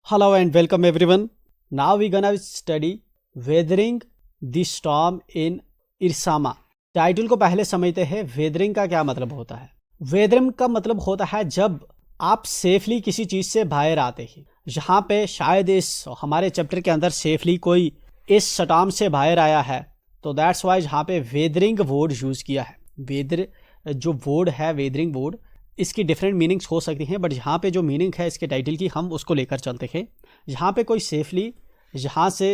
Hello and welcome everyone. Now we're gonna study weathering the storm in Ersama. Title को पहले समझते हैं weathering का क्या मतलब होता है। वेदरिंग का मतलब होता है जब आप सेफली किसी चीज से बाहर आते हैं। यहाँ पे शायद इस हमारे चैप्टर के अंदर सेफली कोई इस स्टॉर्म से बाहर आया है, तो दैट्स वाई यहाँ पे वेदरिंग वर्ड यूज किया है। वेदर जो वर्ड है वेदरिंग वर्ड, इसकी डिफरेंट मीनिंग्स हो सकती हैं, बट यहाँ पे जो मीनिंग है इसके टाइटल की हम उसको लेकर चलते हैं। यहाँ पे कोई सेफली यहाँ से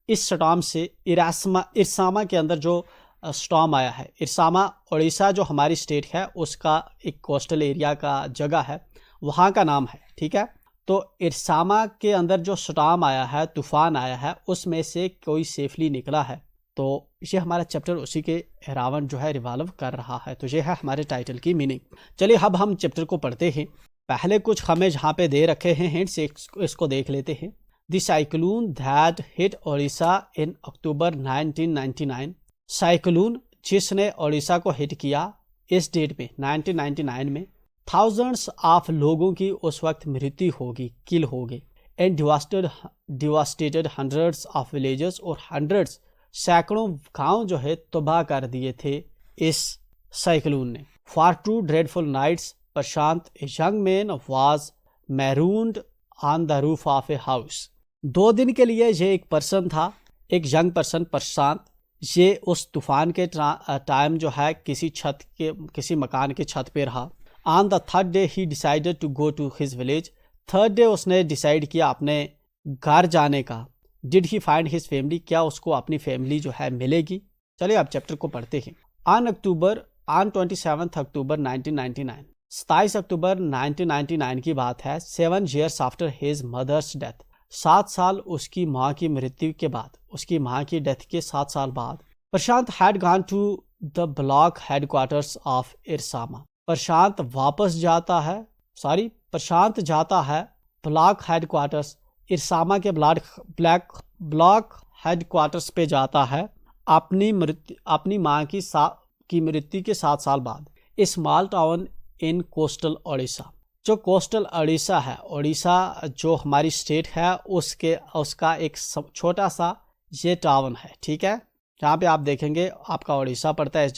इस स्टॉर्म से इरसामा के अंदर जो स्टॉर्म आया है। इरसामा उड़ीसा जो हमारी स्टेट है उसका एक कोस्टल एरिया का जगह है, वहाँ का नाम है, ठीक है। तो इरसामा के अंदर जो स्टॉर्म आया है, तूफान आया है, उसमें से कोई सेफली निकला है। तो ये हमारा चैप्टर उसी के अराउंड जो है रिवॉल्व कर रहा है। तो ये है हमारे टाइटल की मीनिंग। चलिए अब हम चैप्टर को पढ़ते हैं। पहले कुछ हमें जहाँ पे दे रखे हैं हिंट्स, इसको देख लेते हैं। The cyclone that hit Odisha in October 1999। Cyclone जिसने ओडिशा को हिट किया इस डेट में 1999 में, थाउजेंड्स ऑफ लोगों की उस वक्त मृत्यु होगी, किल होगी, and devastated hundreds of villages, और हंड्रेड्स सैकड़ों गांव जो है तबाह कर दिए थे इस साइक्लोन ने। For 2 dreadful nights Prashant a young man was marooned on the roof of a house. 2 दिन के लिए ये एक पर्सन था, एक यंग पर्सन प्रशांत, ये उस तूफान के टाइम जो है किसी मकान के छत पे रहा। On the third day he decided to go to his village. Third day उसने डिसाइड किया अपने घर जाने का। Did he find his family, क्या उसको अपनी फैमिली जो है मिलेगी। चलिए अब चैप्टर को पढ़ते हैं। ऑन 27 अक्टूबर 1999, 27 अक्टूबर 1999 की बात है। 7 years after his mother's death, 7 साल उसकी माँ की मृत्यु के बाद, उसकी माँ की डेथ के 7 साल बाद, Prashant had gone to the block headquarters of Ersama. Prashant जाता है ब्लॉक हेडक्वार्टर्स, इरसामा के ब्लॉक हेडक्वार्टर्स पे जाता है अपनी माँ की मृत्यु के 7 साल बाद। Small town in coastal Odisha, जो कोस्टल ओडिशा है, ओडिशा जो हमारी स्टेट है उसका एक छोटा सा ये टाउन है, ठीक है। जहाँ पे आप देखेंगे आपका ओडिशा पड़ता है, इस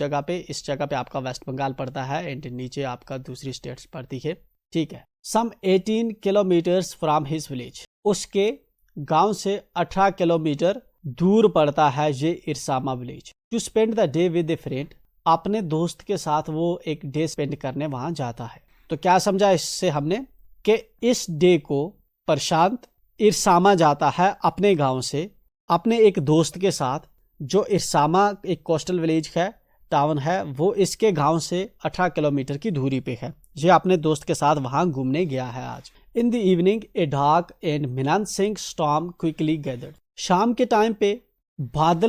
जगह पे आपका वेस्ट बंगाल पड़ता है, एंड नीचे आपका दूसरी स्टेट्स पड़ती है, ठीक है। Some 18 kilometres from his village, उसके गांव से 18 किलोमीटर दूर पड़ता है ये Ersama village. To spend the day with a friend, अपने दोस्त के साथ वो एक डे स्पेंड करने वहां जाता है। तो क्या समझा इससे हमने कि इस डे को प्रशांत इरसामा जाता है अपने गांव से अपने एक दोस्त के साथ, जो इरसामा एक कोस्टल विलेज है, टाउन है, वो इसके गांव से 18 किलोमीटर की दूरी पे है। ये अपने दोस्त के साथ वहां घूमने गया है आज। In the evening a dark and menacing storm quickly gathered, शाम के टाइम पे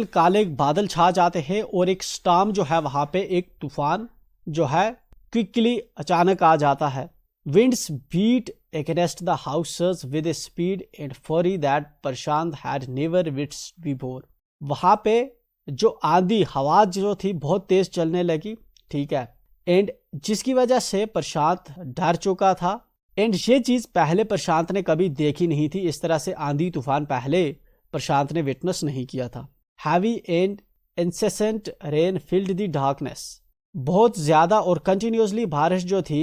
काले बादल छा जाते हैं और एक स्टॉर्म जो है वहां पे एक तूफान जो है क्विकली अचानक आ जाता है। Winds beat against the houses with a speed and fury that Prashant had never witnessed before. वहां पे जो आंधी हवा जो थी बहुत तेज चलने लगी, ठीक है, एंड जिसकी वजह से प्रशांत डर चुका था। एंड ये चीज पहले प्रशांत ने कभी देखी नहीं थी, इस तरह से आंधी तूफान पहले प्रशांत ने विटनेस नहीं किया था। Heavy and incessant rain filled the darkness, बहुत ज्यादा और कंटिन्यूसली बारिश जो थी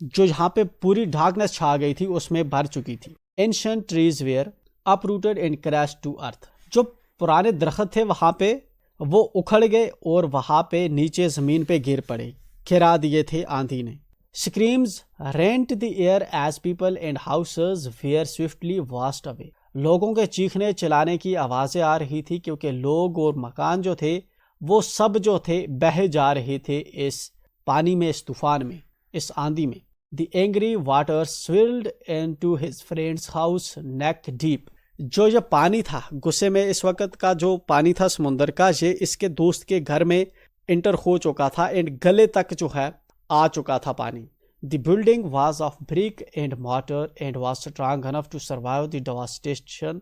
जो यहाँ पे पूरी डार्कनेस छा गई थी उसमें भर चुकी थी। Ancient trees were uprooted and crash to earth, जो पुराने दरख्त थे वहां पे वो उखड़ गए और वहां पे नीचे जमीन पे गिर पड़े, गिरा दिए थे आंधी ने। Screams rent the air as people and houses were swiftly washed away, लोगों के चीखने चिल्लाने की आवाजें आ रही थी क्योंकि लोग और मकान जो थे वो सब जो थे बह जा रहे थे इस पानी में, इस तूफान में, इस आंधी में। The angry water swirled into his friend's house neck deep, जो पानी था गुस्से में, इस वक्त का जो पानी था समुंदर का, ये इसके दोस्त के घर में इंटर हो चुका था एंड गले तक जो है आ चुका था पानी। The building was of brick and mortar and was strong enough to survive the devastation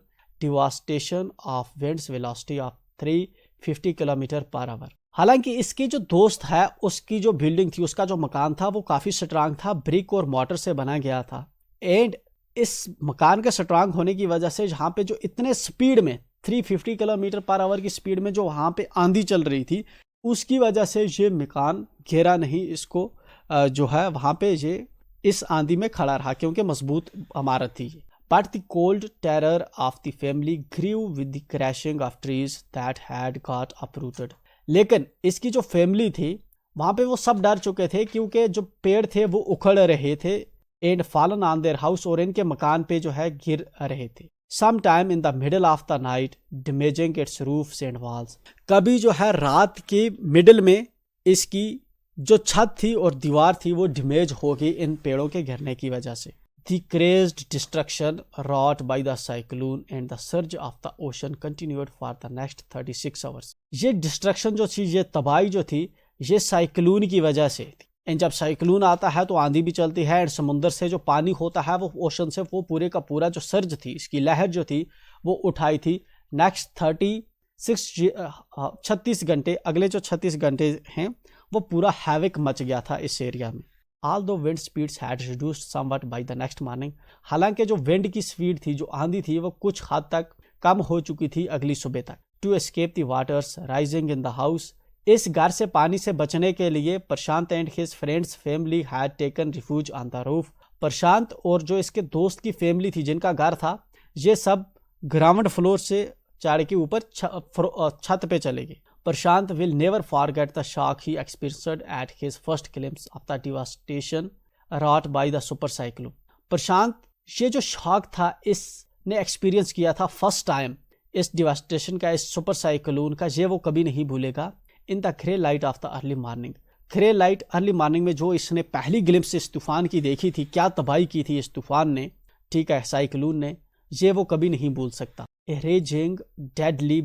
of winds velocity of 350 km/h। हालांकि इसकी जो दोस्त है उसकी जो बिल्डिंग थी, उसका जो मकान था वो काफी स्ट्रांग था, ब्रिक और मोटर से बना गया था, एंड इस मकान का स्ट्रांग होने की वजह से जहाँ पे जो इतने स्पीड में 350 किलोमीटर पर आवर की स्पीड में जो वहाँ पे आंधी चल रही थी, उसकी वजह से ये मकान गिरा नहीं, इसको जो है वहाँ पे ये इस आंधी में खड़ा रहा क्योंकि मजबूत इमारत थी ये। But the cold terror of the family grieve with the crashing of trees that had got uprooted. लेकिन इसकी जो फैमिली थी वहाँ पे वो सब डर चुके थे क्योंकि जो पेड़ थे वो उखड़ रहे थे and fallen on their house, और इनके मकान पे जो है गिर रहे थे। Some time in the middle of the night damaging its roofs and walls. कभी जो है रात के मिडल में इसकी जो छत थी और दीवार थी वो डैमेज हो गई इन पेड़ों के गिरने की वजह से। The crazed destruction wrought by the cyclone and the surge of the ocean continued for the next 36 hours। ये डिस्ट्रक्शन जो थी, ये तबाही जो थी, ये साइक्लोन की वजह से थी। एंड जब साइक्लोन आता है तो आंधी भी चलती है, एंड समुद्र से जो पानी होता है वो ओशन से वो पूरे का पूरा जो सर्ज थी, इसकी लहर जो थी वो उठाई थी। नेक्स्ट 36 घंटे, अगले जो 36 घंटे हैं वो पूरा हैविक मच गया था इस एरिया में। Although wind speeds had reduced somewhat by the next morning, हालांकि जो विंड की स्पीड थी, जो आंधी थी, वो कुछ हद तक कम हो चुकी थी अगली सुबह तक। To escape the waters rising in the house, इस घर से पानी से बचने के लिए Prashant and his friends family had taken refuge on the roof। Prashant और जो इसके दोस्त की फैमिली थी जिनका घर था, ये सब ग्राउंड फ्लोर से चढ़ के ऊपर छत पे चले गए। Prashant will never forget the shock he experienced at his first glimpse of the devastation wrought by the super cyclone। प्रशांत ये जो शॉक था इसने एक्सपीरियंस किया था फर्स्ट टाइम इस डिवास्टेशन का, इस सुपर साइक्लोन का, ये वो कभी नहीं भूलेगा। In the grey light of the early morning, grey light early morning में जो इसने पहली ग्लिम्स इस तूफान की देखी थी, क्या तबाही की थी इस तूफान ने, ठीक है, साइक्लोन ने, ये वो कभी नहीं भूल सकता। A raging deadly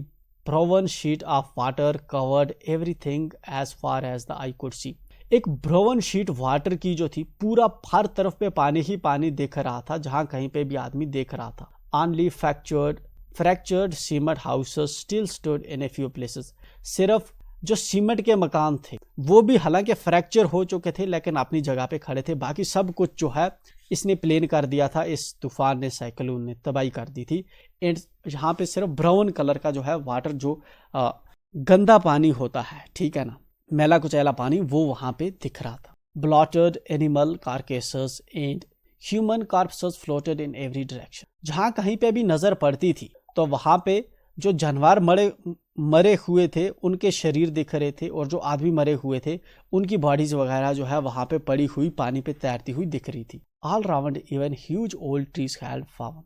brown sheet of water covered everything as far as the eye could see. एक ब्राउन शीट वाटर की जो थी, पूरा हर तरफ पे पानी ही पानी दिख रहा था, जहां कहीं पे भी आदमी देख रहा था। Only fractured cement houses still stood in a few places. सिर्फ जो सीमेंट के मकान थे वो भी हालांकि फ्रैक्चर हो चुके थे लेकिन अपनी जगह पे खड़े थे। बाकी सब कुछ जो है इसने प्लेन कर दिया था, इस तूफान ने, साइक्लोन ने तबाही कर दी थी। एंड यहाँ पे सिर्फ ब्राउन कलर का जो है वाटर, जो गंदा पानी होता है, ठीक है ना, मैला कुचैला पानी, वो वहाँ पे दिख रहा था। Bloated animal carcasses and human corpses floated in every direction. जहाँ कहीं पे भी नजर पड़ती थी तो वहाँ पे जो जानवर मरे हुए थे उनके शरीर दिख रहे थे, और जो आदमी मरे हुए थे उनकी बॉडीज वगैरह जो है वहाँ पे पड़ी हुई पानी पे तैरती हुई दिख रही थी। All round even huge old trees had fallen.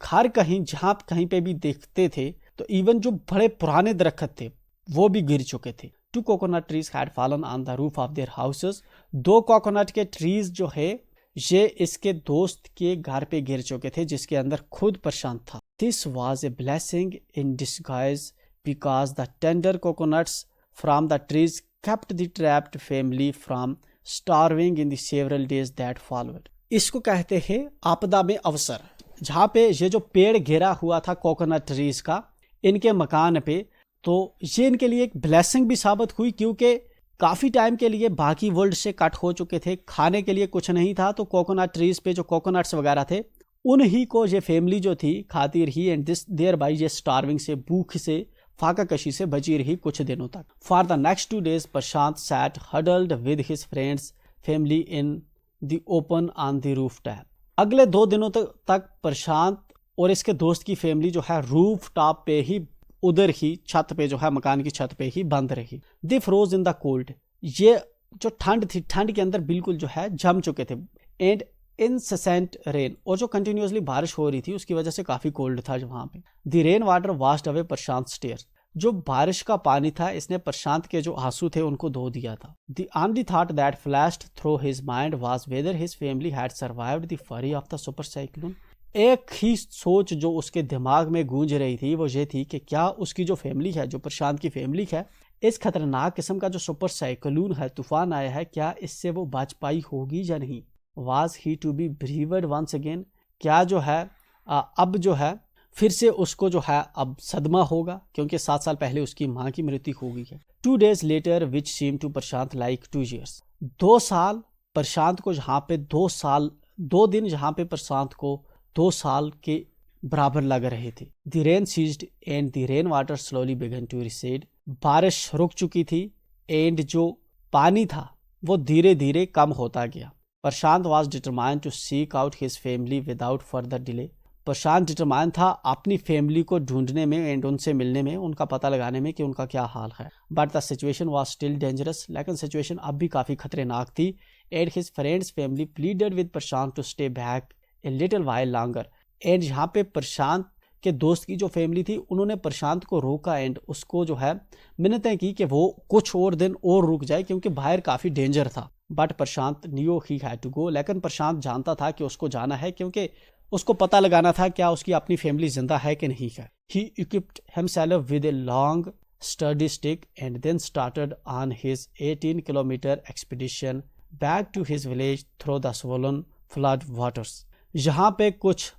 हर कहीं जहाँ कहीं पे भी देखते थे तो इवन जो बड़े पुराने दरख्त थे वो भी गिर चुके थे। 2 coconut trees had fallen on the roof of their houses. 2 coconut के ट्रीज जो है ये इसके दोस्त के घर पे गिर चुके थे, जिसके अंदर खुद प्रशांत था। This was a blessing in disguise because the tender coconuts from the trees kept the trapped family from starving in the several days that followed। इसको कहते हैं आपदा में अवसर। जहाँ पे ये जो पेड़ गिरा हुआ था कोकोनट ट्रीज का इनके मकान पे, तो ये इनके लिए एक ब्लेसिंग भी साबित हुई क्योंकि काफ़ी टाइम के लिए बाकी वर्ल्ड से कट हो चुके थे, खाने के लिए कुछ नहीं था, तो कोकोनट ट्रीज पे जो कोकोनट्स वगैरह थे उन्हीं को ये फैमिली जो थी खाती रही। एंड दिस देयर बाई ये स्टार्विंग से, भूख से, फाका कशी से बची रही कुछ दिनों तक। For the next 2 days Prashant sat huddled with his friends family in the open on the roof top. अगले 2 दिनों तक प्रशांत और इसके दोस्त की फैमिली जो है रूफ टॉप पे ही, उधर ही छत पे जो है मकान की छत पे ही बंद रही। दे फ्रोज इन द कोल्ड, ये जो ठंड थी, ठंड के अंदर बिल्कुल जो है जम चुके थे। एंड इनसेसेंट रेन, और जो कंटिन्यूसली बारिश हो रही थी उसकी वजह से काफी कोल्ड था वहां पे। The rain water washed away Prashant stair, जो बारिश का पानी था इसने प्रशांत के जो आंसू थे उनको धो दिया था। The only thought that flashed through his mind was weather his family had survived the फरी ऑफ द सुपर साइक्लोन। एक ही सोच जो उसके दिमाग में गूंज रही थी वो ये थी कि क्या उसकी जो फैमिली है, जो प्रशांत की फैमिली है, इस खतरनाक किस्म का जो सुपर साइक्लोन है, तूफान आया है, क्या इससे वो बच पाई होगी या नहीं। Was he to be bereaved once again, क्या जो है अब जो है फिर से उसको जो है अब सदमा होगा, क्योंकि 7 साल पहले उसकी माँ की मृत्यु हो गई है। 2 days later which seemed to Prashant like 2 years, 2 साल प्रशांत को जहाँ पे 2 साल 2 दिन जहाँ पे प्रशांत को 2 साल के बराबर लग रहे थे। The rain ceased and the rain water slowly began to recede. बारिश रुक चुकी थी एंड जो पानी था वो धीरे धीरे कम होता गया। प्रशांत was determined to seek out his family without further delay. Prashant determine था अपनी फैमिली को ढूंढने में एंड उनसे मिलने में, उनका पता लगाने में कि उनका क्या हाल है। But the situation was still dangerous, लेकिन सिचुएशन अब भी काफ़ी खतरनाक थी। And his friends family pleaded with Prashant to stay back a little while longer. And यहाँ पे प्रशांत के दोस्त की जो फैमिली थी उन्होंने प्रशांत को रोका एंड उसको जो है मिन्नतें की कि वो कुछ और दिन और रुक जाए क्योंकि बाहर काफ़ी डेंजर था। But Prashant knew he had to go, लेकिन प्रशांत जानता था कि उसको जाना है क्योंकि उसको पता लगाना था क्या उसकी अपनी फैमिली जिंदा है कि नहीं है। He equipped himself with a long sturdy stick and then started on his 18-kilometer expedition back to his village through the swollen flood waters. यहाँ पे कुछ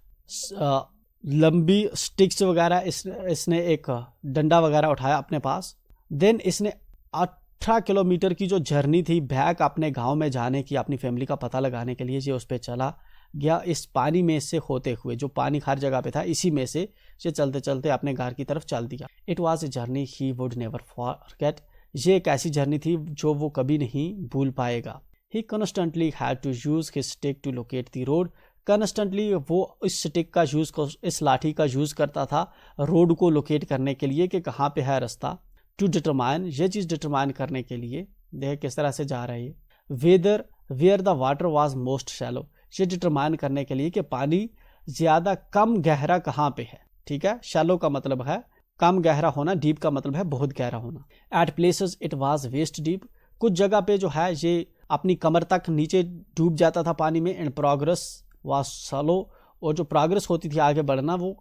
लंबी स्टिक्स वगैरह इसने एक डंडा वगैरह उठाया अपने पास। देन इसने 18 किलोमीटर की जो जर्नी थी बैक अपने गांव में जाने की, अपनी फैमिली का पता लगाने के लिए, ये उस पर चला गया इस पानी में से होते हुए। जो पानी हर जगह पे था इसी में से चलते चलते अपने घर की तरफ चल दिया। It was a journey he would never forget. ये एक ऐसी जर्नी थी जो वो कभी नहीं भूल पाएगा। He constantly had to use his stick to locate the road. Constantly वो इस स्टिक का यूज, इस लाठी का यूज करता था रोड को लोकेट करने के लिए कि कहाँ पे है रास्ता। टू डिटरमाइन, ये चीज़ डिटरमाइन करने के लिए देख किस तरह से जा रही है। Where the water was most shallow, ये डिटरमाइन करने के लिए कि पानी ज़्यादा कम गहरा कहाँ पे है। ठीक है, शैलो का मतलब है कम गहरा होना, डीप का मतलब है बहुत गहरा होना। At places it was waist deep, कुछ जगह पे जो है ये अपनी कमर तक नीचे डूब जाता था पानी में। एंड प्रोग्रेस वाज स्लो, और जो प्रोग्रेस होती थी आगे बढ़ना वो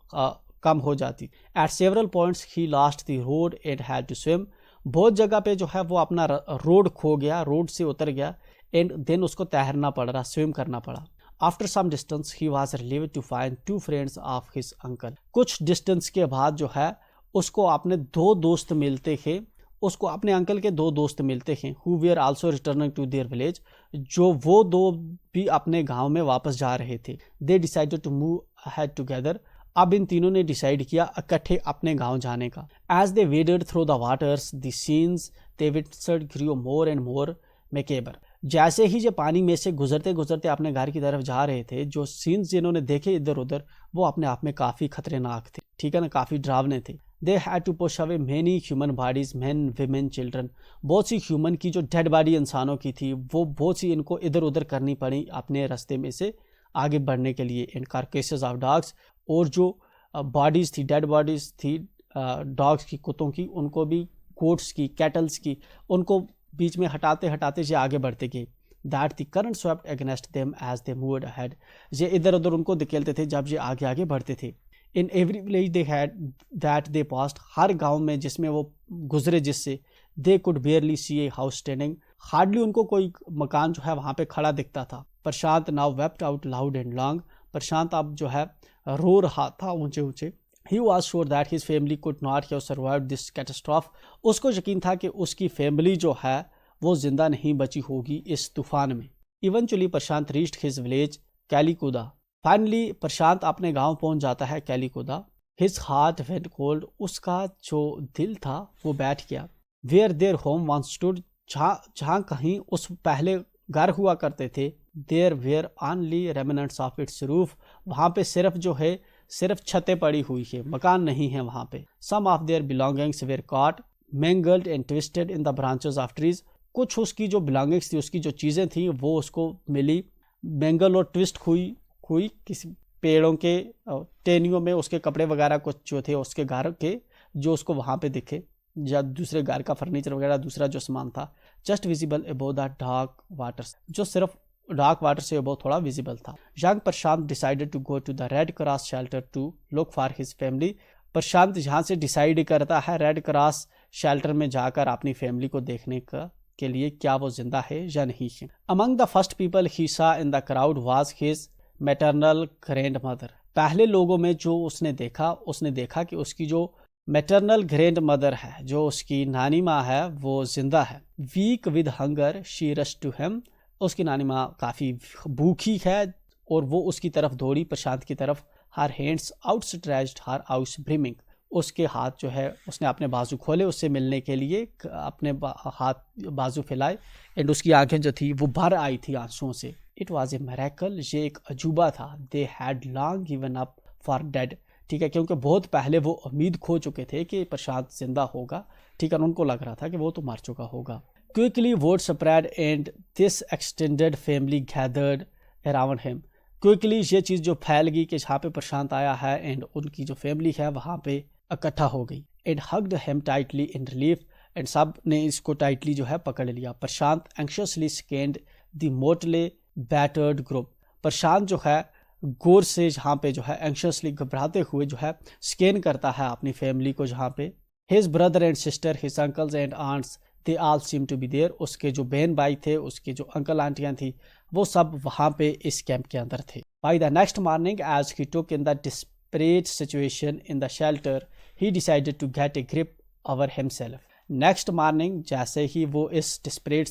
कम हो जाती। At several points he lost the road and had to swim, बहुत जगह पे जो है वो अपना रोड खो गया, रोड से उतर गया एंड देन उसको तैरना पड़ रहा, स्विम करना पड़ा। After some distance, he was relieved to find 2 friends of his uncle. कुछ डिस्टेंस के बाद जो है उसको अपने 2 दोस्त मिलते थे, उसको अपने अंकल के 2 दोस्त मिलते हैं। Who were also returning to their village, जो वो 2 भी अपने गांव में वापस जा रहे थे। They decided to move ahead together. अब इन तीनों ने डिसाइड किया इकट्ठे अपने गांव जाने का। As they waded through the waters, the scenes they witnessed grew more and more macabre. जैसे ही जो पानी में से गुजरते गुजरते अपने घर की तरफ जा रहे थे, जो सीन्स जिन्होंने देखे इधर उधर वो अपने आप में काफ़ी खतरनाक थे। ठीक है ना, काफ़ी डरावने थे। They had to push away many human bodies, men women children. बहुत सी ह्यूमन की जो डेड बॉडी इंसानों की थी वो बहुत सी इनको इधर उधर करनी पड़ी अपने रास्ते में से आगे बढ़ने के लिए। इन कार्केसेस ऑफ डॉग्स, और जो बॉडीज़ थी, डेड बॉडीज़ थी डॉग्स की, कुत्तों की, उनको भी, गोट्स की, कैटल्स की, उनको बीच में हटाते हटाते ये आगे बढ़ते गए। That the current swept against them as they moved ahead, ये इधर उधर उनको धकेलते थे जब ये आगे आगे बढ़ते थे। In every village they had that they passed, हर गांव में जिसमें वो गुजरे जिससे, they could barely see a house standing, hardly उनको कोई मकान जो है वहाँ पे खड़ा दिखता था। Prashant now wept out loud and long, Prashant अब जो है रो रहा था ऊंचे ऊंचे। He was sure that his family could not have survived this catastrophe. उसको यकीन था कि उसकी फैमिली जो है वो जिंदा नहीं बची होगी इस तूफान में। Eventually प्रशांत reached his village कैलिकुदा। फाइनली प्रशांत अपने गांव पहुंच जाता है कैलिकुदा। His heart went cold, उसका जो दिल था वो बैठ गया। Where their home once stood, जहाँ कहीं उस पहले घर हुआ करते थे, there were only remnants of its roof, वहाँ पे सिर्फ छतें पड़ी हुई है, मकान नहीं है वहाँ पे। Some of their belongings were caught, mangled and twisted in the branches of trees, कुछ उसकी जो belongings थी, उसकी जो चीज़ें थी वो उसको मिली, मैंगल और ट्विस्ट हुई किसी पेड़ों के टहनियों में, उसके कपड़े वगैरह कुछ जो थे उसके घर के जो उसको वहाँ पे दिखे, या दूसरे घर का फर्नीचर वगैरह दूसरा जो सामान था। Just visible above the dark waters, जो सिर्फ डार्क वाटर से अबव थोड़ा विजिबल था। Young Prashant decided to go to the Red Cross shelter to look for his family. Prashant यहाँ से डिसाइड करता है रेड क्रॉस शेल्टर में जाकर अपनी फैमिली को देखने के लिए क्या वो जिंदा है या नहीं है। अमंग द फर्स्ट पीपल ही सा in the crowd was his maternal grand mother. पहले लोगों में जो उसने देखा कि उसकी जो मैटरनल ग्रैंड मदर है, जो उसकी नानी माँ है, वो जिंदा है। Weak with hunger she rush to him, उसकी नानी माँ काफ़ी भूखी है, और वो उसकी तरफ दौड़ी, प्रशांत की तरफ। हर हैंड्स आउटस्ट्रेच्ड, हर आउस ब्रिमिंग, उसके हाथ जो है उसने अपने बाजू खोले उससे मिलने के लिए, अपने हाथ बाजू फैलाए, एंड उसकी आंखें जो थी वो भर आई थी आंसुओं से। इट वॉज ए मिरेकल, ये एक अजूबा था। They had long given up for dead, ठीक है, क्योंकि बहुत पहले वो उम्मीद खो चुके थे कि प्रशांत जिंदा होगा, ठीक है, उनको लग रहा था कि वो तो मर चुका होगा। Quickly word spread and this extended family gathered around him. Quickly ये चीज़ जो फैल गई कि जहाँ पे प्रशांत आया है एंड उनकी जो फैमिली है वहाँ पे इकट्ठा हो गई। And hugged him tightly in relief, and सब ने इसको टाइटली जो है पकड़ लिया। प्रशांत anxiously scanned the mortally battered group. प्रशांत जो है गौर से जहाँ पे जो है एंक्शसली घबराते हुए जो है स्कैन करता है अपनी फैमिली को, जहाँ पे his brother and sister, his uncles and aunts, they all seem to be there. उसके जो बहन भाई थे, उसके जो अंकल आंटियां थी, वो सब वहाँ पे इस कैंप के अंदर थे। By the next morning as he took in the desperate situation in the shelter, he decided to get a grip over himself. Next morning जैसे ही वो इस डिस्परेट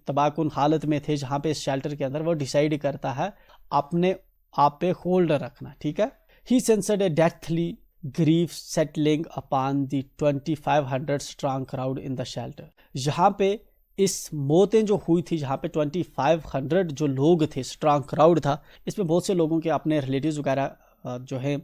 तबाहकुन हालत में थे जहाँ पे इस शेल्टर के अंदर, वो डिसाइड करता है अपने आप पे होल्ड रखना, ठीक है। He sensed a deathly grief settling upon the 2500 strong crowd in the shelter. यहाँ पे इस मौतें जो हुई थी, जहाँ पे 2500 जो लोग थे, स्ट्रॉन्ग क्राउड था, इसमें बहुत से लोगों के अपने रिलेटिव्स वगैरह जो है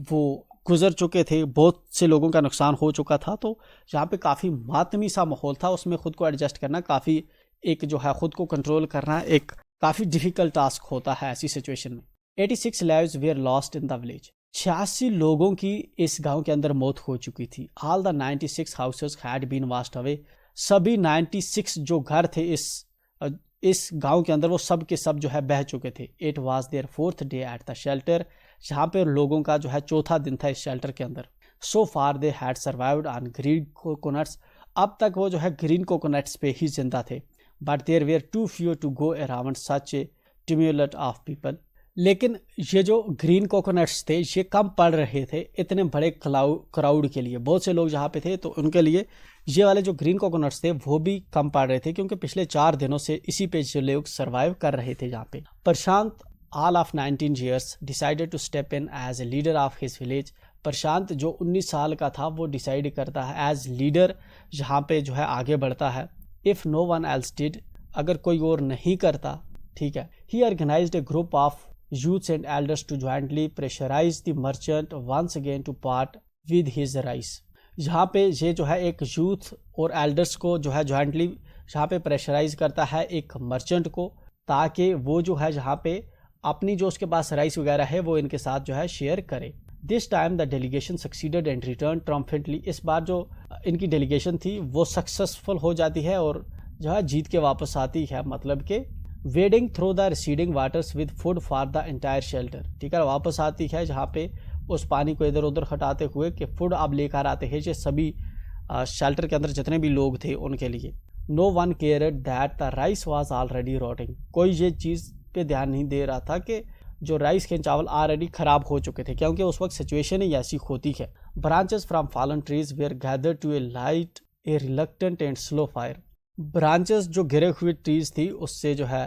वो गुजर चुके थे, बहुत से लोगों का नुकसान हो चुका था। तो यहाँ पे काफ़ी मातमी सा माहौल था, उसमें खुद को एडजस्ट करना काफ़ी, एक जो है खुद को कंट्रोल करना एक काफ़ी डिफिकल्ट टास्क होता है ऐसी सिचुएशन में। 86 lives were lost in the village. 86 लोगों की इस गांव के अंदर मौत हो चुकी थी। All the 96 houses had been washed away. सभी 96 जो घर थे इस गांव के अंदर, वो सब के सब जो है बह चुके थे। It was their 4th day at the shelter. जहाँ पे लोगों का जो है चौथा दिन था इस शेल्टर के अंदर। So far they had survived on green coconuts. अब तक वो जो है ग्रीन कोकोनट्स पे ही जिंदा थे। But there were too few to go around such a tumult of people. लेकिन ये जो ग्रीन कोकोनट्स थे ये कम पड़ रहे थे इतने बड़े क्राउड के लिए। बहुत से लोग जहाँ पे थे तो उनके लिए ये वाले जो ग्रीन कोकोनट्स थे वो भी कम पड़ रहे थे, क्योंकि पिछले 4 दिनों से इसी पे जो लोग सर्वाइव कर रहे थे यहाँ पे। Prashant all of 19 years decided to step in as a leader of his village. Prashant जो 19 साल का था वो डिसाइड करता है एज लीडर यहाँ पे जो है आगे बढ़ता है। If no one else did, अगर कोई और नहीं करता, ठीक है। He organised a group of youths and elders to jointly pressurize the merchant once again to part with his rice. यहाँ पे ये जो है एक यूथ और एल्डर्स को जो है जॉइंटली यहाँ पे प्रेशराइज करता है एक मर्चेंट को, ताकि वो जो है यहाँ पे अपनी जो उसके पास राइस वगैरह है वो इनके साथ जो है शेयर करे। This time the delegation succeeded and return triumphantly. इस बार जो इनकी डेलीगेशन थी वो सक्सेसफुल हो जाती है और जो है जीत के वापस आती है, मतलब कि wedding through the receding waters with food for the entire shelter, ठीक है, वापस आती है जहाँ पे उस पानी को इधर उधर हटाते हुए कि फूड अब लेकर आते हैं ये सभी शेल्टर के अंदर जितने भी लोग थे उनके लिए। No one cared that the rice was already rotting. कोई ये चीज़ पे ध्यान नहीं दे रहा था कि जो राइस के चावल ऑलरेडी खराब हो चुके थे, क्योंकि उस वक्त सिचुएशन ही ऐसी होती है। Branches from fallen trees were gathered to a light a reluctant and slow fire. Branches जो गिरे हुए ट्रीज थी उससे जो है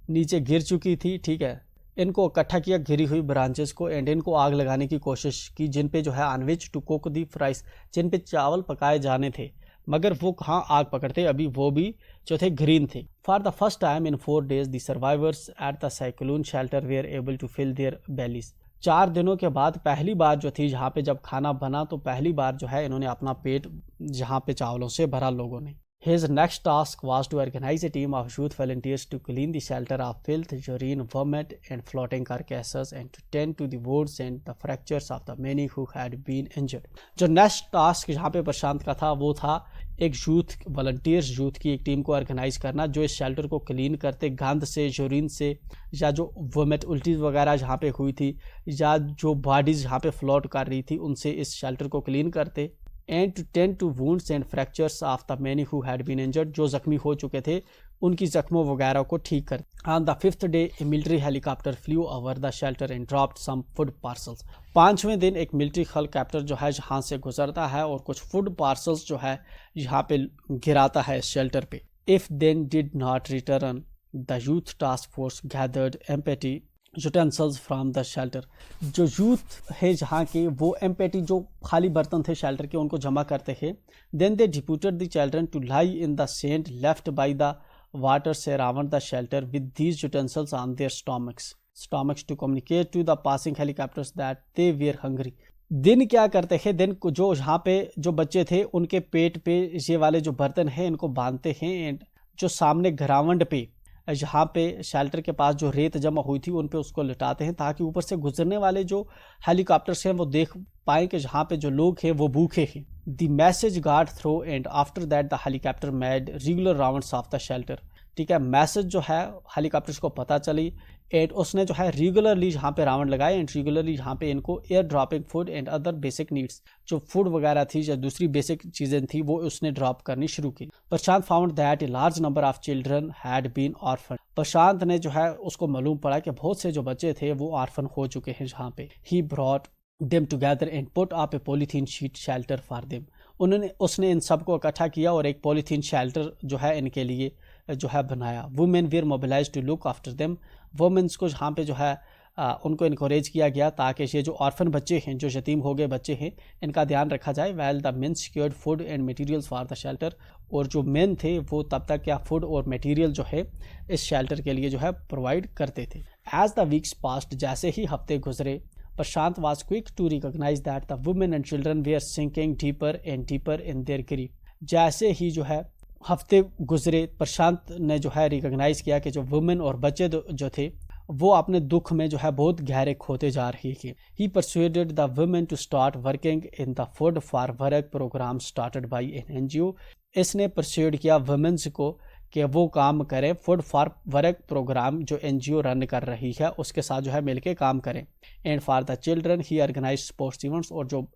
नीचे गिर चुकी थी, ठीक है, इनको इकट्ठा किया गिरी हुई ब्रांचेस को एंड इनको आग लगाने की कोशिश की, जिन पे जो है on which to cook the rice, जिन पे चावल पकाए जाने थे, मगर वो कहाँ आग पकड़ते, अभी वो भी जो थे ग्रीन थे। For the first time in 4 days the survivors at the cyclone shelter were able to fill their bellies. 4 दिनों के बाद पहली बार जो थी जहाँ पे जब खाना बना तो पहली बार जो है इन्होंने अपना पेट जहाँ पे चावलों से भरा लोगों ने। His next task was to organize a team of youth volunteers to clean the shelter of filth, urine, vomit, and floating carcasses, and to tend to the wounds and the fractures of the many who had been injured. जो next task यहाँ पे प्रशांत का था वो था एक youth volunteers, youth की एक टीम को ऑर्गेनाइज करना जो इस शेल्टर को क्लीन करते, गंद से, यूरिन से, या जो वोमिट उल्टी वगैरह जहाँ पे हुई थी, या जो बॉडीज यहाँ पे फ्लोट कर रही थी उनसे इस शेल्टर को क्लीन करते, and to tend to wounds and fractures of the many who had been injured, जो जख्मी हो चुके थे उनकी जख्मों वगैरह को ठीक कर। On the 5th day a military helicopter flew over the shelter and dropped some food parcels. 5वें दिन एक मिलिट्री हेलीकॉप्टर जो है यहाँ से गुजरता है और कुछ फूड पार्सल्स जो है यहाँ पे गिराता है इस शेल्टर पे। If then did not return the youth task force gathered empathy utensils from the shelter. जो यूथ है जहाँ के वो एम्पेटी जो खाली बर्तन थे शेल्टर के उनको जमा करते हैं। Then they deputed the children to lie in the sand left by the water surround the shelter with these utensils on their stomachs to communicate to the passing helicopters that they were hungry. दिन क्या करते हैं, दिन को जो यहाँ पे जो बच्चे थे उनके पेट पे ये वाले जो बर्तन हैं इनको बांधते हैं एंड जो सामने ग्राउंड पे जहाँ पे शेल्टर के पास जो रेत जमा हुई थी उन पे उसको लिटाते हैं ताकि ऊपर से गुजरने वाले जो हेलीकॉप्टर्स हैं वो देख पाए कि जहाँ पे जो लोग हैं वो भूखे हैं। The message got through and after that the helicopter made regular rounds of the shelter. ठीक है, मैसेज जो है हेलीकॉप्टर्स को पता चली एंड उसने जो है रेगुलरली यहाँ पे राउंड लगाए एंड रेगुलरली यहाँ पे इनको air dropping food and other basic needs, जो फूड वगैरह थी या दूसरी बेसिक चीज़ें थी वो उसने ड्रॉप करनी शुरू की। Prashant found that a large number of children had been orphan. Prashant ने जो है उसको मालूम पड़ा कि बहुत से जो बच्चे थे वो ऑर्फन हो चुके हैं जहाँ पे। He brought them together and put up A polythene sheet shelter for them. उसने इन सबको इकट्ठा किया और एक पॉलीथीन शेल्टर जो है इनके लिए जो है बनाया। Women were mobilise to look after them. Women's को जहाँ पे जो है उनको इनकरेज किया गया ताकि ये जो ऑर्फन बच्चे हैं, जो यतीम हो गए बच्चे हैं, इनका ध्यान रखा जाए। Well the main secured food and materials for the shelter. और जो मेन थे वो तब तक क्या फूड और मटेरियल जो है इस शेल्टर के लिए जो है प्रोवाइड करते थे। एज द वीक्स पास्ट, जैसे ही हफ्ते गुजरे, प्रशांत was quick to recognize that the women and children were sinking deeper and deeper in their grief। जैसे ही जो है हफ्ते गुजरे, प्रशांत ने जो है रिकॉग्नाइज किया कि जो वुमेन और बच्चे जो थे वो अपने दुख में जो है बहुत गहरे खोते जा रही थी। He persuaded the women to start working in the food for work program started by an NGO। इसने परस्यूड किया वुमेन्स को कि वो काम करें फूड फॉर वर्क प्रोग्राम जो NGO रन कर रही है उसके साथ जो है मिलके काम करें। And for the children he organise sports events. और जो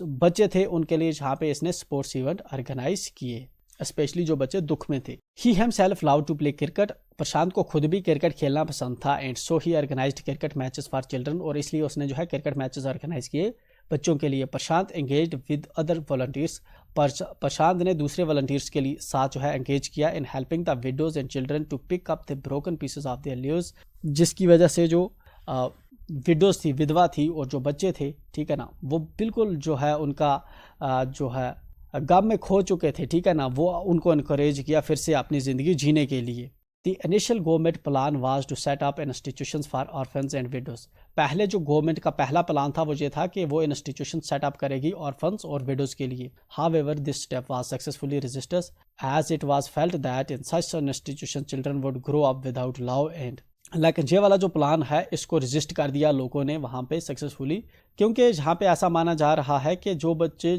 बच्चे थे उनके लिए जहाँ पे इसने स्पोर्ट्स इवेंट ऑर्गेनाइज किए, स्पेशली जो बच्चे दुख में थे। He himself love to play cricket. प्रशांत को खुद भी क्रिकेट खेलना पसंद था। And so he organised cricket matches for children. और इसलिए उसने जो है क्रिकेट मैचेस ऑर्गेनाइज किए बच्चों के लिए। प्रशांत एंगेज्ड विद अदर वॉलंटियर्स। प्रशांत ने दूसरे वॉलंटियर्स के लिए साथ जो है एंगेज किया in helping the widows and children to pick up the broken pieces of their lives. जिसकी वजह से जो विडोज थी, विधवा थी, और जो बच्चे थे, ठीक है ना, वो बिल्कुल जो है उनका जो है गम में खो चुके थे, ठीक है ना, वो उनको इनकरेज किया फिर से अपनी ज़िंदगी जीने के लिए। The initial government plan was to set up institutions for orphans and widows। पहले जो गवर्नमेंट का पहला प्लान था वो ये था कि वो इंस्टीट्यूशन सेटअप करेगी ऑर्फन्स और विडोज के लिए। However, this step was successfully resisted as it was felt that in such an institution children would grow up without love and। लेकिन ये वाला जो प्लान है इसको रजिस्ट कर दिया लोगों ने वहाँ पे सक्सेसफुली, क्योंकि यहाँ पे ऐसा माना जा रहा है कि जो बच्चे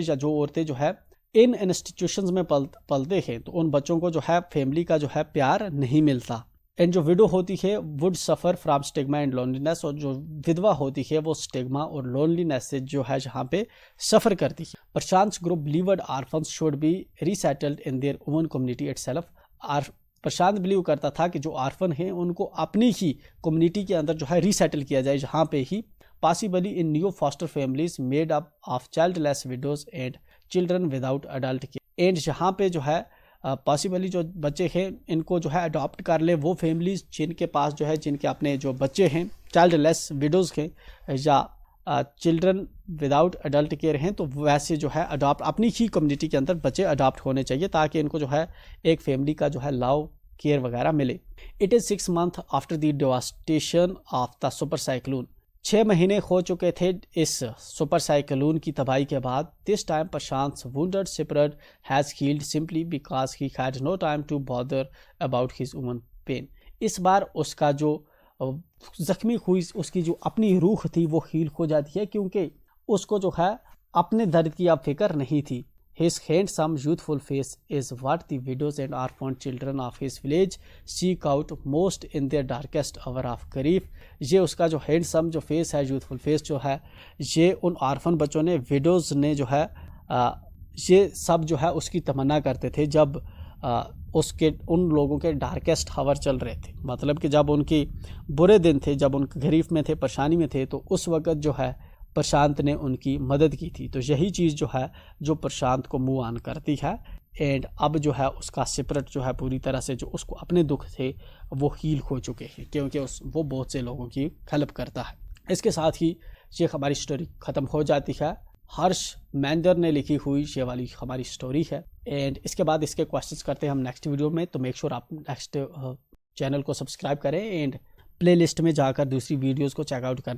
या जो औरतें जो है इन इंस्टीट्यूशंस में पलते हैं तो उन बच्चों को जो है फैमिली का जो है प्यार नहीं मिलता। एंड जो विडो होती है would suffer from stigma and loneliness. और जो विधवा होती है वो स्टिग्मा और लोनलीनेस से जो है यहाँ पे सफ़र करती है। Prashant group believed orphans should be resettled in their own community itself. Prashant believe करता था कि जो ऑर्फन हैं उनको अपनी ही कम्युनिटी के अंदर जो है रीसेटल किया जाए, जहाँ पे ही possibly in new foster families made up of childless widows and children without adult care. And जहाँ पे जो है पॉसिबली जो बच्चे हैं इनको जो है अडॉप्ट कर ले वो फैमिलीज जिनके पास जो है जिनके अपने जो बच्चे हैं चाइल्डलेस विडोज़ हैं या चिल्ड्रन विदाउट अडल्ट केयर हैं, तो वैसे जो है अडॉप्ट अपनी ही कम्युनिटी के अंदर बच्चे अडॉप्ट होने चाहिए ताकि इनको जो है एक फैमिली का जो है लव केयर वगैरह मिले। It is 6 months after the devastation of the super cyclone. 6 महीने हो चुके थे इस सुपर साइक्लोन की तबाही के बाद। This time Prashant wounded shepherd has healed simply because he had no time to bother about his woman pain. इस बार उसका जो ज़ख्मी हुई उसकी जो अपनी रूह थी वो हील हो जाती है क्योंकि उसको जो है अपने दर्द की अब फिक्र नहीं थी। His handsome youthful face is what the widows and orphan children of his village seek out most in their darkest hour of grief। ये उसका जो हैंडसम जो फेस है, यूथफुल फेस जो है, ये उन ऑर्फन बच्चों ने, विडोज़ ने जो है ये सब जो है उसकी तमन्ना करते थे जब उसके उन लोगों के डार्केस्ट हावर चल रहे थे। मतलब कि जब उनकी बुरे दिन थे, जब उनके गरीफ में थे, परेशानी में थे, तो उस वक़्त जो है प्रशांत ने उनकी मदद की थी। तो यही चीज़ जो है जो प्रशांत को मूव ऑन करती है एंड अब जो है उसका सेपरेट जो है पूरी तरह से जो उसको अपने दुख थे वो हील हो चुके हैं, क्योंकि वो बहुत से लोगों की हेल्प करता है। इसके साथ ही ये हमारी स्टोरी ख़त्म हो जाती है। हर्ष मैंदर ने लिखी हुई ये वाली हमारी स्टोरी है। एंड इसके बाद इसके क्वेश्चंस करते हैं हम नेक्स्ट वीडियो में। तो मेक श्योर आप नेक्स्ट चैनल को सब्सक्राइब करें एंड प्लेलिस्ट में जाकर दूसरी वीडियोस को चेकआउट करना।